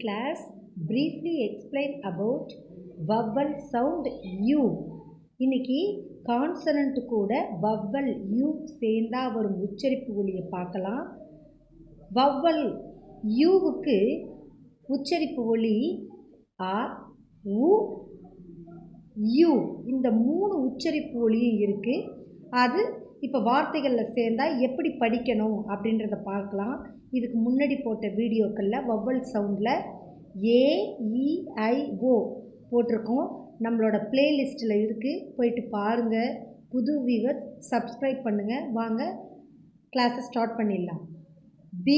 class, briefly explain about vowel sound U. இன்னைக்கு consonant கூட vowel U சேர்ந்தா வரும் உச்சரிப்பு ஒலியை பார்க்கலாம். vowel Uவுக்கு உச்சரிப்பு ஒலி அ, உ, யு. இந்த மூணு உச்சரிப்பு ஒலியும் இருக்குது. அது இப்போ வார்த்தைகளில் சேர்ந்தால் எப்படி படிக்கணும் அப்படின்றத பார்க்கலாம். இதுக்கு முன்னாடி போட்ட வீடியோக்களில் வவ்வல் சவுண்டில் AEIO போட்டிருக்கோம். நம்மளோட பிளேலிஸ்ட்டில் இருக்குது, போயிட்டு பாருங்கள். புது வியூவர் சப்ஸ்கிரைப் பண்ணுங்கள். வாங்க கிளாஸை ஸ்டார்ட் பண்ணிடலாம். B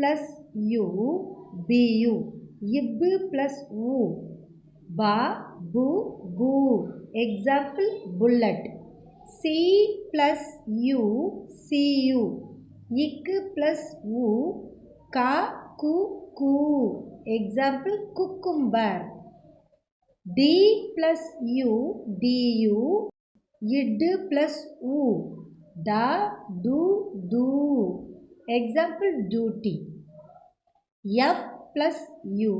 + U BU, இப்பு + U பா, பு, பூ. Example bullet. C + U CU, இக்கு + U கா, கு, கூ. Example cucumber. D + U DU, இட்டு + U டா, டு, டூ. Example duty. F + U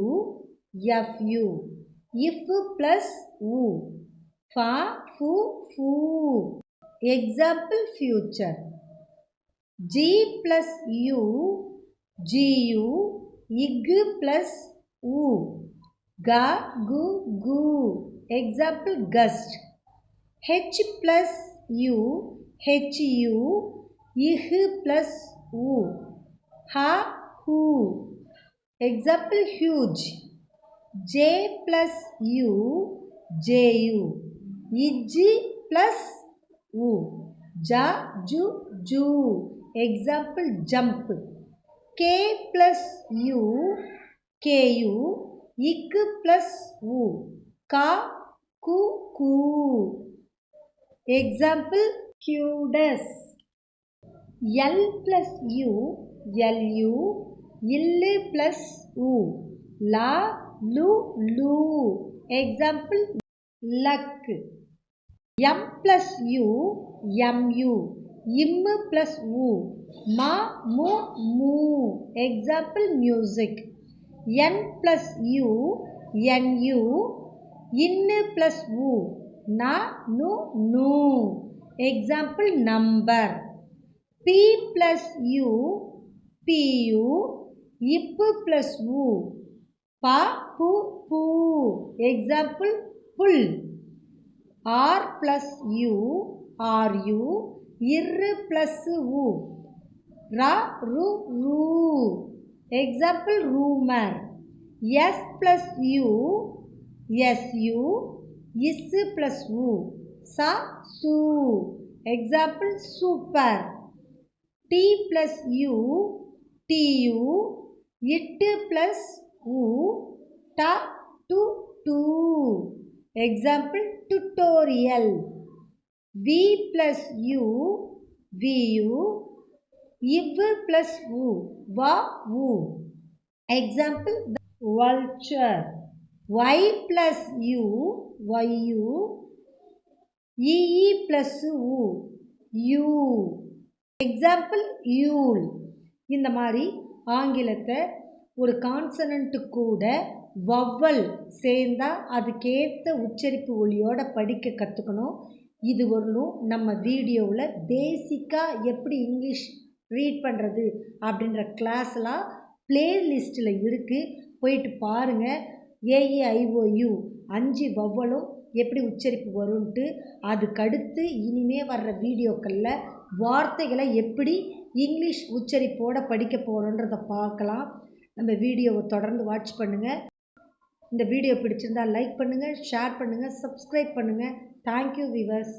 FU, F + U ஃபா, ஃபு, ஃபூ. Example future. G + U GU, இக்கு + U கா, கு, கூ. Example gust. H + U HU, இஹு + U ஹா, ஹூ. Example huge. J + U JU, இஜ்ஜு + U ஜா, ஜு, ஜூ. Example jump. K + U KU, இக்கு + U கா, கு, கூ. Example kudos. L + U LU, இல்லு + U லா, லு, லூ. Example luck. M + U MU, இம்மு + U மா, மு, மூ. Example music. N + U NU, இன்னு + U நா, நு, நூ. Example number. P + U PU, இப்பு + U பா, பு, பூ. Example pull. R + U RU, இர்ரு + U ரா, ரு, ரூ. Example rumour. S + U SU, இஸ்ஸு + U சா, சூ. Example super. T + U TU, இட்டு + U டா, டு, டூ. Example tutorial. V + U VU, இவ்வு + U வா, உ. Example vulture. Y + U YU, இஇ + U யூ. Example Yule. இந்த மாதிரி ஆங்கிலத்தை ஒரு கான்சனன்ட்டு கூட வவ்வல் சேர்ந்தால் அதுக்கேற்ற உச்சரிப்பு ஒலியோடு படிக்க கற்றுக்கணும். இது வரலும் நம்ம வீடியோவில் பேசிக்காக எப்படி இங்கிலீஷ் ரீட் பண்ணுறது அப்படின்ற கிளாஸ்லாம் பிளேலிஸ்ட்டில் இருக்குது, போயிட்டு பாருங்கள். AEIOU 5 வவ்வலும் எப்படி உச்சரிப்பு வரும்ன்ட்டு. அதுக்கடுத்து இனிமே வர்ற வீடியோக்களில் வார்த்தைகளை எப்படி இங்கிலீஷ் உச்சரிப்போடு படிக்க போகிறோன்றதை பார்க்கலாம். நம்ம வீடியோவை தொடர்ந்து வாட்ச் பண்ணுங்கள். இந்த வீடியோ பிடிச்சிருந்தால் லைக் பண்ணுங்கள், ஷேர் பண்ணுங்கள், சப்ஸ்கிரைப் பண்ணுங்கள். Thank you viewers.